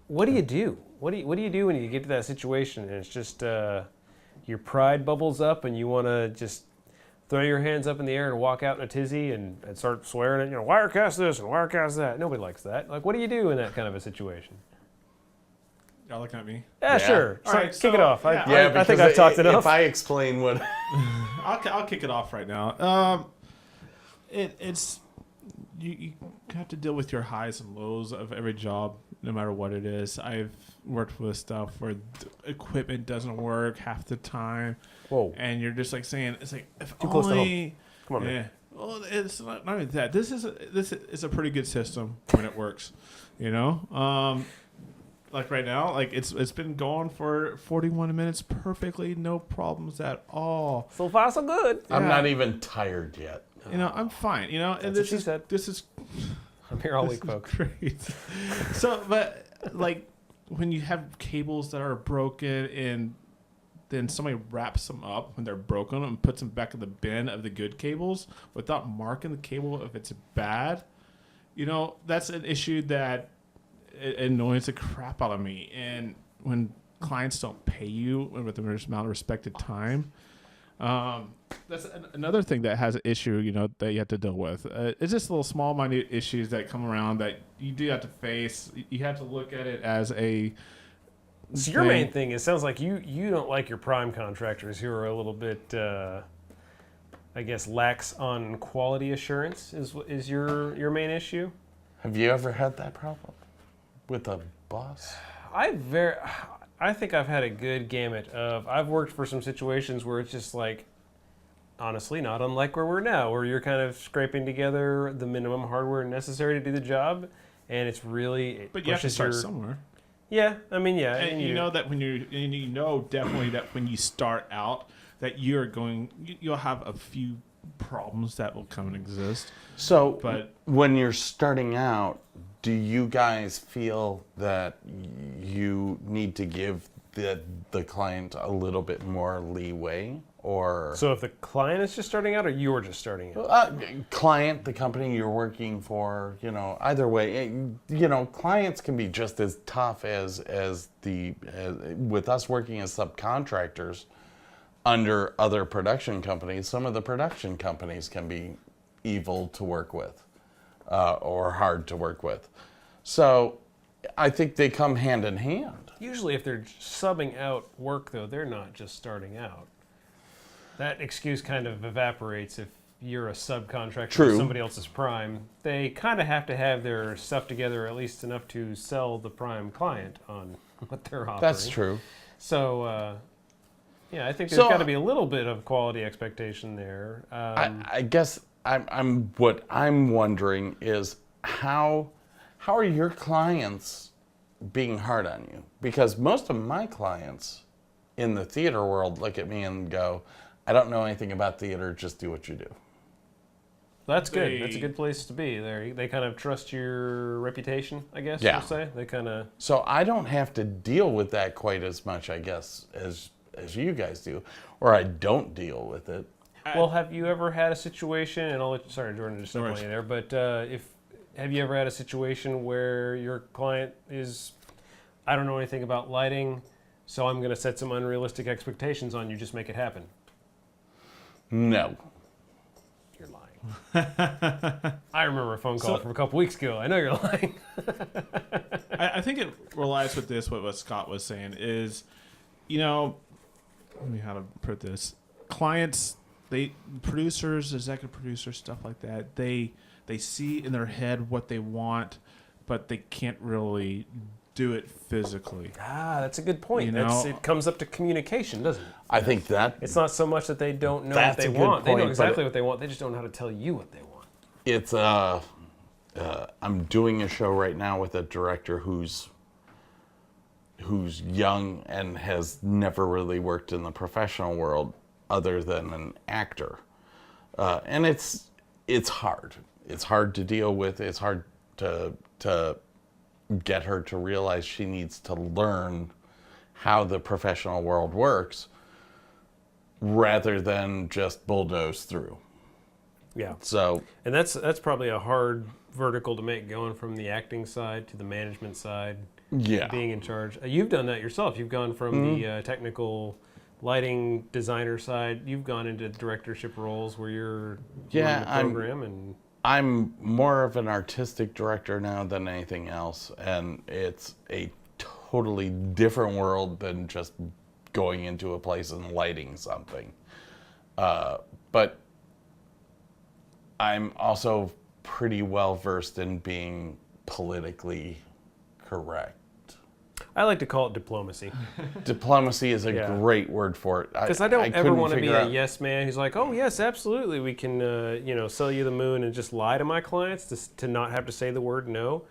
What do you do? What do you do when you get to that situation and it's just your pride bubbles up and you want to just throw your hands up in the air and walk out in a tizzy and start swearing at, Wirecast this and Wirecast that. Nobody likes that. Like, what do you do in that kind of a situation? Y'all looking at me? Yeah, sure. All So, right, kick it so, off. yeah. I think I've talked enough. If I explain what... I'll kick it off right now. It's you have to deal with your highs and lows of every job, no matter what it is. I've worked with stuff where equipment doesn't work half the time, Whoa. and you're just like saying, it's like if Too close to only. Come on, man. Yeah. Well, it's not only that. This is a pretty good system when it works, Like right now, like it's been going for 41 minutes perfectly, no problems at all. So far, so good. I'm Yeah. not even tired yet. I'm fine. And That's this what she is said. this is I'm here all week, folks. great. So, but like when you have cables that are broken and then somebody wraps them up when they're broken and puts them back in the bin of the good cables without marking the cable if it's bad, that's an issue that it annoys the crap out of me. And when clients don't pay you with the amount of respected time, that's another thing that has an issue, that you have to deal with. It's just little small, minute issues that come around that you do have to face. You have to look at it as a. So your main thing is, sounds like you don't like your prime contractors who are a little bit, I guess, lax on quality assurance is your main issue? Have you ever had that problem with a boss? I think I've had a good gamut of. I've worked for some situations where it's just like, honestly, not unlike where we're now, where you're kind of scraping together the minimum hardware necessary to do the job, and it's really. But you have to start somewhere. Yeah, I mean, yeah, And you know that definitely that when you start out, that you'll have a few problems that will come and exist. So, But when you're starting out, do you guys feel that you need to give the client a little bit more leeway, or So if the client is just starting out, or you're just starting out? client, the company you're working for, either way, clients can be just as tough as with us working as subcontractors under other production companies. Some of the production companies can be evil to work with, or hard to work with. So I think they come hand in hand. Usually, if they're subbing out work, though, they're not just starting out. That excuse kind of evaporates if you're a subcontractor True. to somebody else's prime. They kind of have to have their stuff together at least enough to sell the prime client on what they're offering. That's true. So, yeah, I think there's got to be a little bit of quality expectation there. I guess what I'm wondering is how are your clients being hard on you? Because most of my clients in the theater world look at me and go, I don't know anything about theater, just do what you do. That's good. That's a good place to be. They kind of trust your reputation, I guess Yeah. you'll say. They kind of. So I don't have to deal with that quite as much, I guess, as you guys do, or I don't deal with it. Well, have you ever had a situation? And sorry, Jordan, just No stepped on you there. But have you ever had a situation where your client is, I don't know anything about lighting, so I'm going to set some unrealistic expectations on you. Just make it happen. No. You're lying. I remember a phone call from a couple weeks ago. I know you're lying. I think it relies with this. What Scott was saying is, let me how to put this. Clients, producers, executive producers, stuff like that. They see in their head what they want, but they can't really do it physically. That's a good point. You know- It comes up to communication, doesn't it? I think that It's not so much that they don't know That's what they a good want. They know point, exactly but- what they want. They just don't know how to tell you what they want. it's I'm doing a show right now with a director who's young and has never really worked in the professional world other than an actor, and it's hard. It's hard to deal with. It's hard to get her to realize she needs to learn how the professional world works rather than just bulldoze through. Yeah. So And that's probably a hard vertical to make, going from the acting side to the management side, yeah, being in charge. You've done that yourself. You've gone from the technical lighting designer side, you've gone into directorship roles where you're Yeah, running the program and I'm more of an artistic director now than anything else, and it's a totally different world than just going into a place and lighting something. But I'm also pretty well versed in being politically correct. I like to call it diplomacy. Diplomacy is a Yeah. great word for it. Because I don't ever couldn't want to be figure a out- yes man who's like, oh yes, absolutely, we can, sell you the moon and just lie to my clients to not have to say the word no.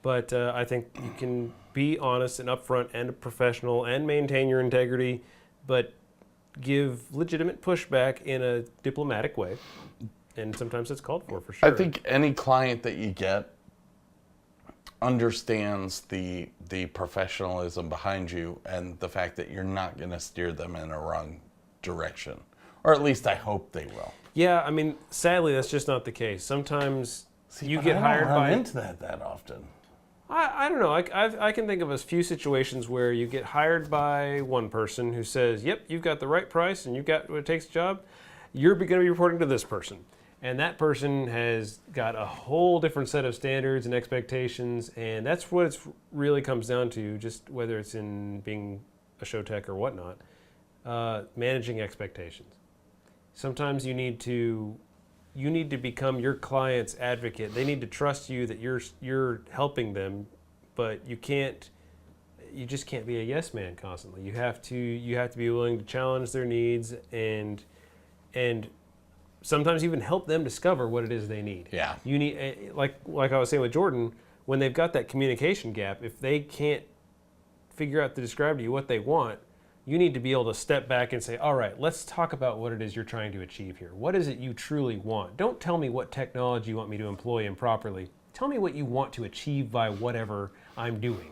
But I think you can be honest and upfront and a professional and maintain your integrity, but give legitimate pushback in a diplomatic way. And sometimes it's called for sure. I think any client that you get understands the professionalism behind you and the fact that you're not going to steer them in a wrong direction, or at least I hope they will. Yeah, I mean, sadly, that's just not the case. Sometimes you But get I don't hired run by. into that often. I don't know. I can think of a few situations where you get hired by one person who says, "Yep, you've got the right price and you've got what it takes a job." You're going to be reporting to this person, and that person has got a whole different set of standards and expectations, and that's what it really comes down to. Just whether it's in being a show tech or whatnot, managing expectations. Sometimes you need to become your client's advocate. They need to trust you that you're helping them, but you just can't be a yes man constantly. You have to be willing to challenge their needs and sometimes even help them discover what it is they need. Yeah. You need, like I was saying with Jordan, when they've got that communication gap, if they can't figure out to describe to you what they want, you need to be able to step back and say, all right, let's talk about what it is you're trying to achieve here. What is it you truly want? Don't tell me what technology you want me to employ improperly. Tell me what you want to achieve by whatever I'm doing.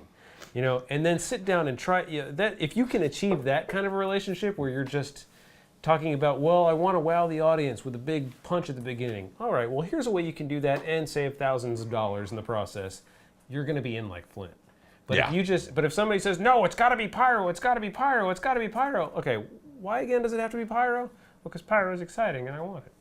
And then sit down and try that. If you can achieve that kind of a relationship where you're just talking about, well, I want to wow the audience with a big punch at the beginning. All right, well, here's a way you can do that and save thousands of dollars in the process. You're going to be in like Flint. But Yeah. if somebody says, no, it's got to be pyro, it's got to be pyro, it's got to be pyro. Okay, why again does it have to be pyro? Well, because pyro is exciting and I want it.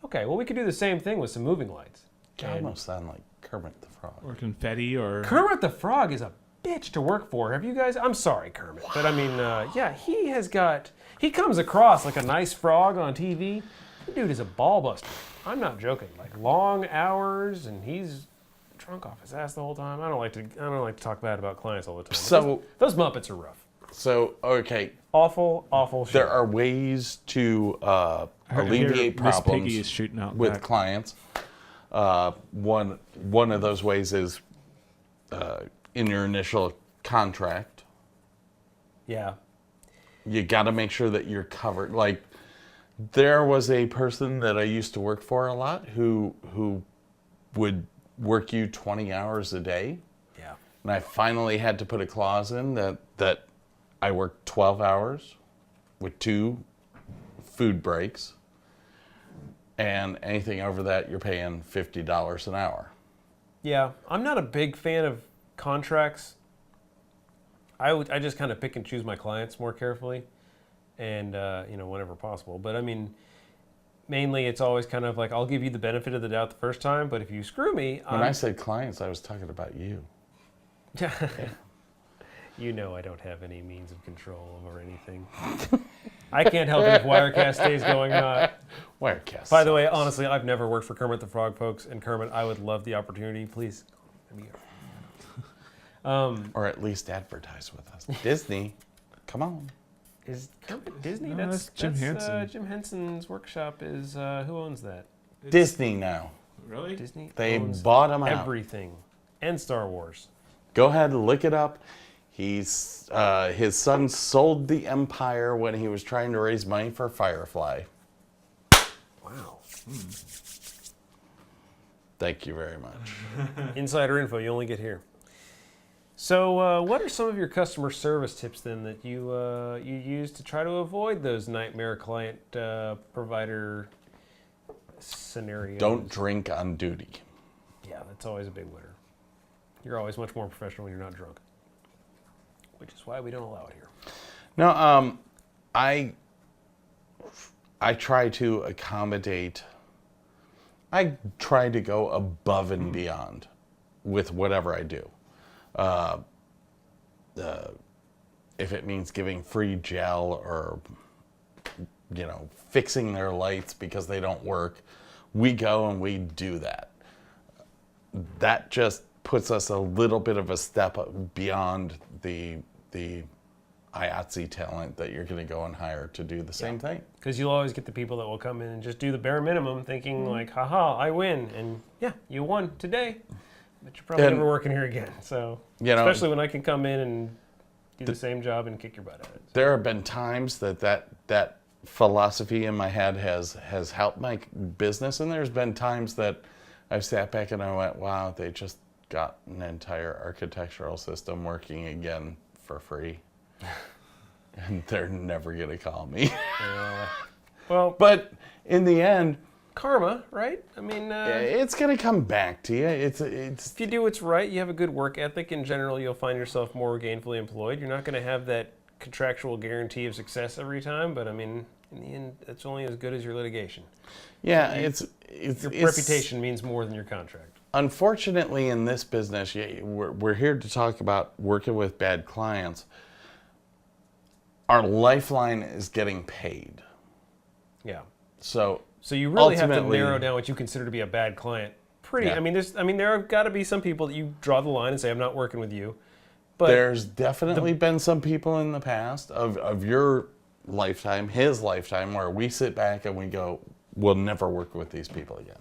Okay, well, we could do the same thing with some moving lights. You And almost sound like Kermit the Frog. Or confetti, or Kermit the Frog is a bitch to work for. Have you guys? I'm sorry, Kermit, but I mean, he comes across like a nice frog on TV. The dude is a ball buster. I'm not joking. Like long hours, and he's drunk off his ass the whole time. I don't like to talk bad about clients all the time. But So- those Muppets are rough. So, okay, Awful, awful shit. there are ways to alleviate Miss Piggy problems is shooting out with back. clients. One of those ways is in your initial contract. Yeah. You got to make sure that you're covered. Like, there was a person that I used to work for a lot who would work you 20 hours a day. Yeah. And I finally had to put a clause in that I worked 12 hours with 2 food breaks. And anything over that, you're paying $50 an hour. Yeah, I'm not a big fan of contracts. I just kind of pick and choose my clients more carefully, and whenever possible. But I mean, mainly it's always kind of like I'll give you the benefit of the doubt the first time, but if you screw me, When I said clients, I was talking about you. I don't have any means of control over anything. I can't help it if Wirecast stays going or not. Wirecast. By the way, honestly, I've never worked for Kermit the Frog, folks, and Kermit, I would love the opportunity. Please, let me go. Or at least advertise with us. Disney, come on. Is Kermit Disney? No, that's Jim Henson. Jim Henson's workshop is who owns that? Disney now. Really? Disney. They owns bought them out. everything, and Star Wars. Go ahead and look it up. His son sold the empire when he was trying to raise money for Firefly. Wow. Thank you very much. Insider info you only get here. So, what are some of your customer service tips then that you use to try to avoid those nightmare client provider scenarios? Don't drink on duty. Yeah, that's always a big winner. You're always much more professional when you're not drunk, which is why we don't allow it here. Now, I try to accommodate. I try to go above and beyond with whatever I do. If it means giving free gel or, fixing their lights because they don't work, we go and we do that. That just puts us a little bit of a step beyond the IATSE talent that you're going to go and hire to do the same thing. Because you'll always get the people that will come in and just do the bare minimum, thinking like, haha, I win. And yeah, you won today, but you're probably never working here again. So, especially when I can come in and do the same job and kick your butt at it. There have been times that philosophy in my head has helped my business, and there's been times that I've sat back and I went, wow, they just got an entire architectural system working again for free. And they're never going to call me. Well, but in the end, karma, right? I mean, it's going to come back to you. It's if you do what's right, you have a good work ethic, in general, you'll find yourself more gainfully employed. You're not going to have that contractual guarantee of success every time, but I mean, in the end, it's only as good as your litigation. Yeah, Your reputation means more than your contract. Unfortunately, in this business, we're here to talk about working with bad clients. Our lifeline is getting paid. Yeah. So you really have to ultimately, narrow down what you consider to be a bad client. I mean, there have got to be some people that you draw the line and say, I'm not working with you. But there's definitely been some people in the past of your lifetime, his lifetime, where we sit back and we go, we'll never work with these people again.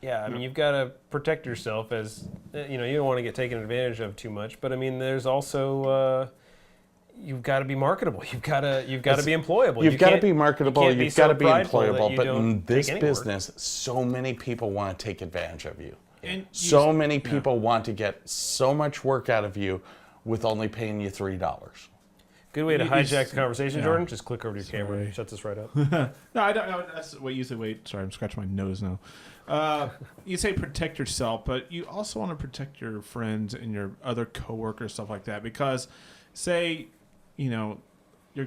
Yeah, I mean, you've got to protect yourself as, you don't want to get taken advantage of too much. But I mean, there's also, you've got to be marketable. You've got to be employable. You've got to be marketable. You've got to be employable. But in this business, so many people want to take advantage of you. And so many people want to get so much work out of you with only paying you $3. Good way to hijack the conversation, Jordan. Just click over to your camera and shut this right up. No, I don't know. That's what you say. Wait, sorry, I'm scratching my nose now. You say protect yourself, but you also want to protect your friends and your other coworkers, stuff like that. Because, say, your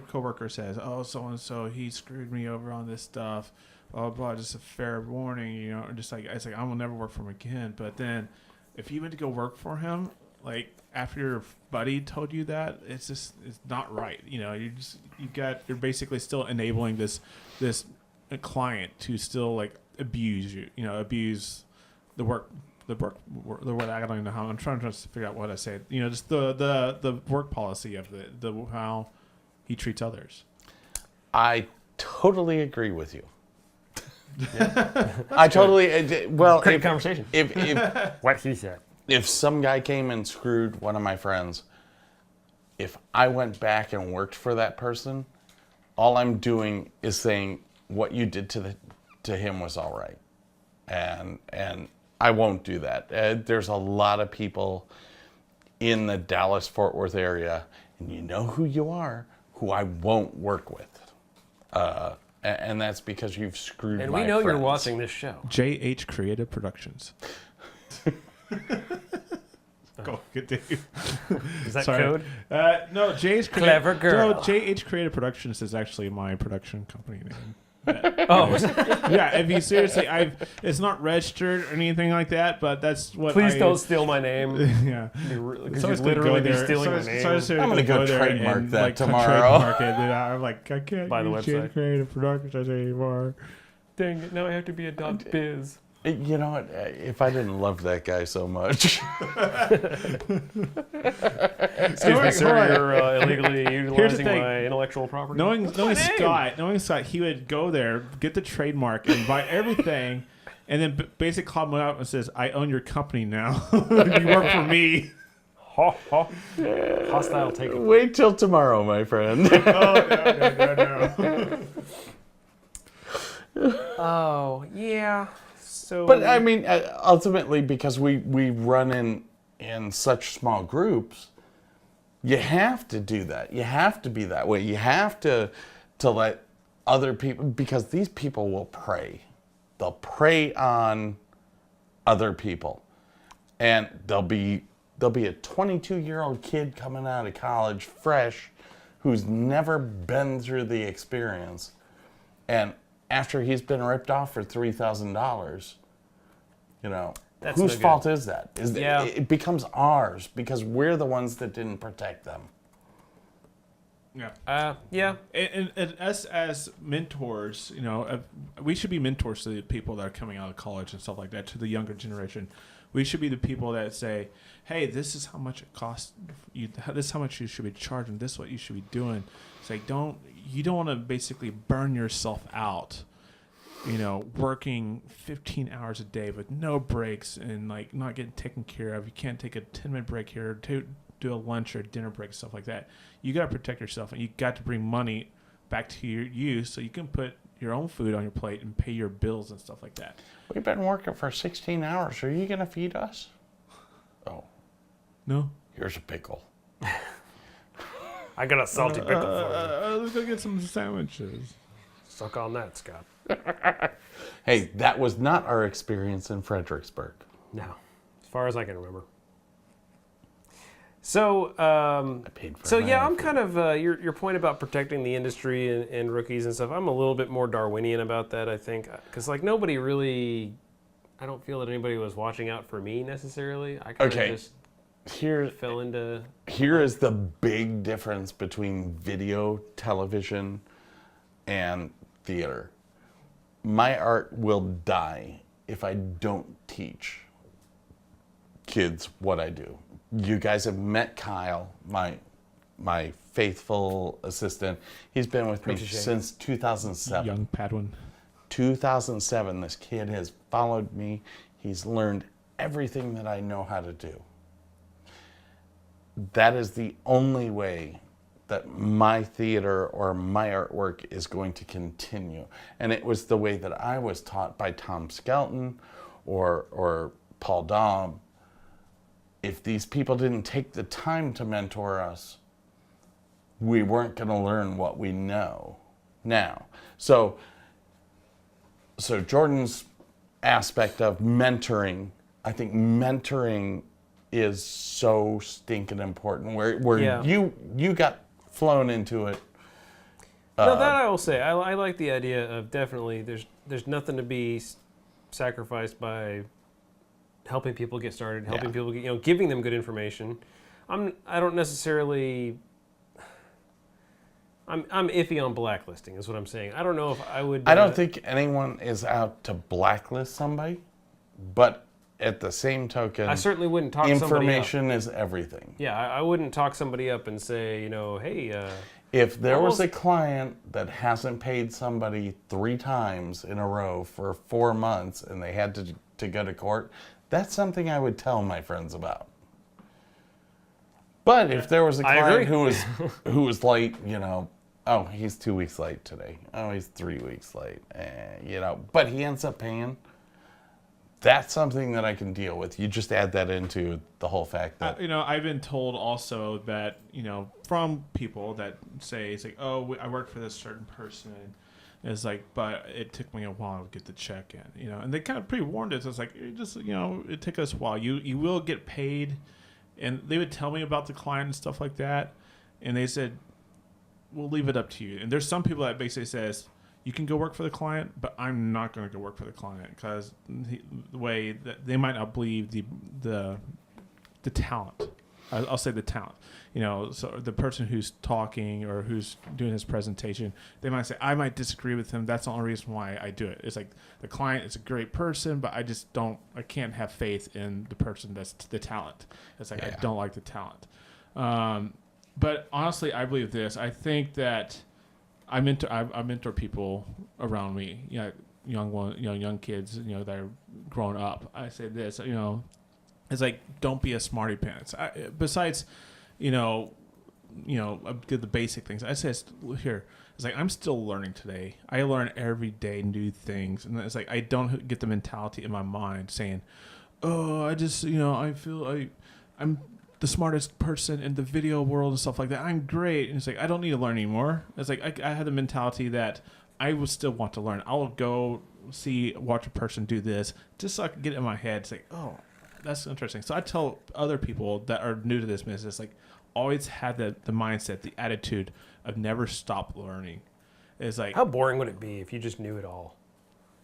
coworker says, "Oh, so and so, he screwed me over on this stuff." Blah blah. Just a fair warning, or just like it's like I will never work for him again. But then, if you went to go work for him, like after your buddy told you that, it's not right. You're basically still enabling this client to still like abuse you. Abuse the work. The word I don't even know how I'm trying to figure out what I say. Just the work policy of the how he treats others. I totally agree with you. I totally Great conversation. If What he said. If some guy came and screwed one of my friends, if I went back and worked for that person, all I'm doing is saying what you did to him was all right, and I won't do that. There's a lot of people in the Dallas-Fort Worth area, and you know who you are, who I won't work with. And that's because you've screwed and my we know friends. you're watching this show. JH Creative Productions. Go continue. Is that Sorry. code? No, JH Clever girl. No, JH Creative Productions is actually my production company name. Oh, Yeah, if you seriously, it's not registered or anything like that, but that's what. please don't steal my name. Yeah, Because so you'd literally be stealing my name. I'm gonna go trademark and, that like, tomorrow. Trademark it, and I'm like, I can't By the use website. JH Creative Productions anymore. Dang it, now I have to be a .biz. You know what? If I didn't love that guy so much, Excuse me, sir, you're illegally Here's the utilizing thing. my intellectual property. Knowing name. Scott, he would go there, get the trademark, and buy everything, and then basically call him out and says, "I own your company now. You work for me." Hostile takeover. wait till tomorrow, my friend. No. Oh, yeah. So, But I mean, ultimately, because we run in such small groups, you have to do that. You have to be that way. You have to let other people, because these people will prey. They'll prey on other people, and there'll be a 22-year-old kid coming out of college fresh, who's never been through the experience, and after he's been ripped off for $3,000, you know, That's whose no good. fault is that? Yeah. It becomes ours because we're the ones that didn't protect them. Yeah. Yeah. And us as mentors, you know, we should be mentors to the people that are coming out of college and stuff like that, to the younger generation. We should be the people that say, hey, this is how much it costs you. This is how much you should be charging. This is what you should be doing. It's like, you don't want to basically burn yourself out, you know, working 15 hours a day with no breaks and like not getting taken care of. You can't take a 10-minute break here to do a lunch or a dinner break, stuff like that. You got to protect yourself, and you got to bring money back to you so you can put your own food on your plate and pay your bills and stuff like that. We've been working for 16 hours. Are you going to feed us? Oh, No? here's a pickle. I got a salty pickle for you. Let's go get some sandwiches. Suck on that, Scott. Hey, that was not our experience in Fredericksburg. No, as far as I can remember. So, I paid for so my yeah, own I'm kind of your point about protecting the industry and rookies and stuff. I'm a little bit more Darwinian about that, I think, because like nobody really, I don't feel that anybody was watching out for me necessarily. I kind of Okay. just Here, fell into. here is the big difference between video, television, and theater. My art will die if I don't teach kids what I do. You guys have met Kyle, my faithful assistant. He's been with me Protege. since 2007. Young Padwin. 2007, this kid has followed me. He's learned everything that I know how to do. That is the only way that my theater or my artwork is going to continue. And it was the way that I was taught by Tom Skelton or Paul Daub. If these people didn't take the time to mentor us, we weren't going to learn what we know now. So Jordan's aspect of mentoring, I think mentoring is so stinking important. Where Yeah. you got flown into it. No, that I will say. I like the idea of definitely there's nothing to be sacrificed by helping people get started, helping Yeah. people get, giving them good information. I don't necessarily. I'm iffy on blacklisting, is what I'm saying. I don't know if I would. I don't think anyone is out to blacklist somebody, but at the same token, I certainly wouldn't talk somebody up. information is everything. Yeah, I wouldn't talk somebody up and say, hey. If there was Almost- a client that hasn't paid somebody 3 times in a row for 4 months and they had to go to court, that's something I would tell my friends about. But if there was a I agree. client who was late, oh, he's 2 weeks late today. Oh, he's 3 weeks late. But he ends up paying. That's something that I can deal with. You just add that into the whole fact that I've been told also that, from people that say, it's like, oh, I work for this certain person. It's like, but it took me a while to get the check in, and they kind of pre-warned us. It's like, it took us a while. You will get paid. And they would tell me about the client and stuff like that. And they said, we'll leave it up to you. And there's some people that basically says, you can go work for the client, but I'm not going to go work for the client because the way that they might not believe the talent. I'll say the talent. So the person who's talking or who's doing his presentation, they might say, I might disagree with him. That's the only reason why I do it. It's like the client is a great person, but I can't have faith in the person that's the talent. It's like, Yeah. I don't like the talent. But honestly, I believe this. I think that I mentor people around me, young kids, that are growing up. I say this, it's like, don't be a smarty pants. Besides, I did the basic things. I say here, it's like, I'm still learning today. I learn every day new things, and it's like I don't get the mentality in my mind saying, oh, I just, I feel I'm the smartest person in the video world and stuff like that. I'm great. And it's like, I don't need to learn anymore. It's like, I had the mentality that I would still want to learn. I'll go watch a person do this just so I can get it in my head. It's like, oh, that's interesting. So I tell other people that are new to this business, like, always had the mindset, the attitude of never stop learning. It's like, How boring would it be if you just knew it all?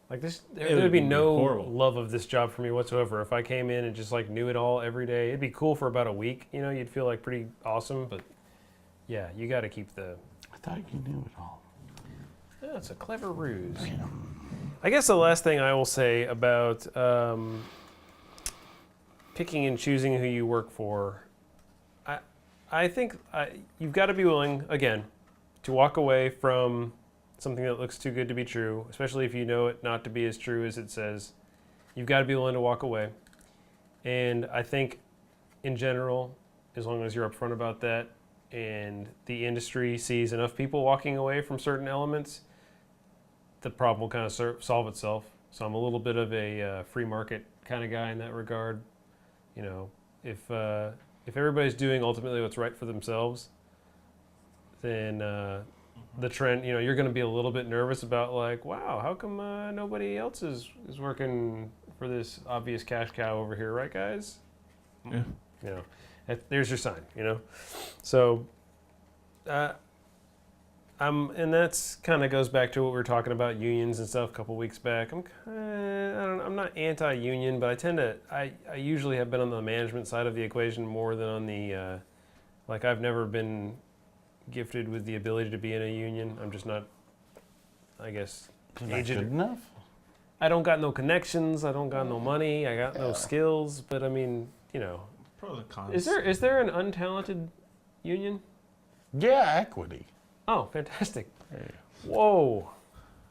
Like this, there would would be be no horrible. love of this job for me whatsoever. If I came in and just like knew it all every day, it'd be cool for about a week. You know, you'd feel like pretty awesome. But yeah, you got to keep the. I thought you knew it all. That's a clever ruse. I guess the last thing I will say about picking and choosing who you work for, I think you've got to be willing, again, to walk away from something that looks too good to be true, especially if you know it not to be as true as it says. You've got to be willing to walk away. And I think, in general, as long as you're upfront about that and the industry sees enough people walking away from certain elements, the problem will kind of solve itself. So I'm a little bit of a free market kind of guy in that regard. You know, if everybody's doing ultimately what's right for themselves, then the trend, you know, you're going to be a little bit nervous about like, wow, how come nobody else is working for this obvious cash cow over here, right, guys? yeah. You know, there's your sign. You know, so and that's kind of goes back to what we were talking about unions and stuff a couple weeks back. I'm not anti-union, but I usually have been on the management side of the equation more than on the like I've never been gifted with the ability to be in a union. I'm just not, I guess, Isn't that aged. good enough? I don't got no connections. I don't got no money. I got no Yeah. skills. But I mean, you know, Pros and cons. is there an untalented union? Yeah, equity. Oh, fantastic! Whoa.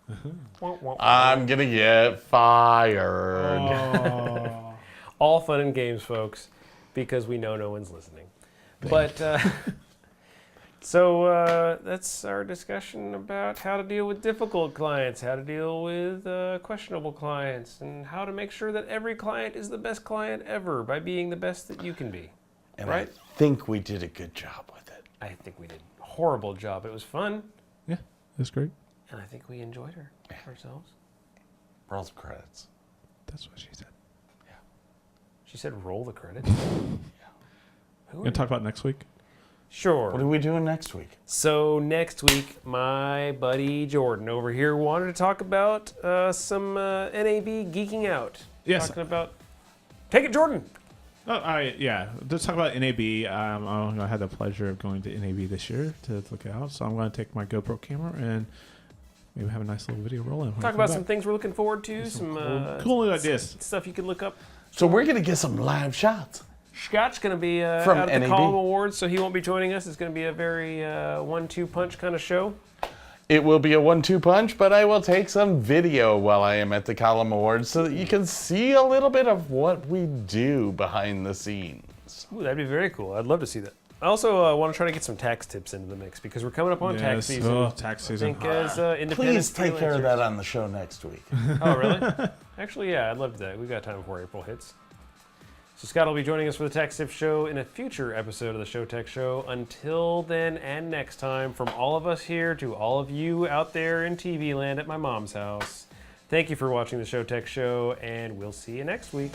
Wah, wah, wah. I'm gonna get fired. Oh. All fun and games, folks, because we know no one's listening. But so that's our discussion about how to deal with difficult clients, how to deal with questionable clients, and how to make sure that every client is the best client ever by being the best that you can be. And Right. I think we did a good job with it. I think we did a horrible job. It was fun, Yeah, that's great. and I think we enjoyed ourselves. Roll the credits. That's what she said. She said, "Roll the credits." Who Gonna talk about next week? Sure. What are we doing next week? So next week, my buddy Jordan over here wanted to talk about some NAB geeking out. Yes. Talking about. Take it, Jordan. Oh, yeah. Let's talk about NAB. I had the pleasure of going to NAB this year to look it out. So I'm going to take my GoPro camera and maybe have a nice little video rolling. when I Talk come about back. some things we're looking forward to. Some cool new ideas. stuff you can look up. So we're gonna get some live shots. Scott's going to be From out at the NAB. Column Awards, so he won't be joining us. It's going to be a very 1-2 punch kind of show. It will be a 1-2 punch, but I will take some video while I am at the Column Awards so that you can see a little bit of what we do behind the scenes. Ooh, that'd be very cool. I'd love to see that. I also want to try to get some tax tips into the mix because we're coming up on tax Yes. season. Oh, tax I season. think as independent Please take care of freelancers- that on the show next week. Oh, really? Actually, yeah, I'd love that. We've got time before April hits. So Scott will be joining us for the Tax Tip Show in a future episode of the Show Tech Show. Until then and next time, from all of us here to all of you out there in TV land at my mom's house, thank you for watching the Show Tech Show, and we'll see you next week.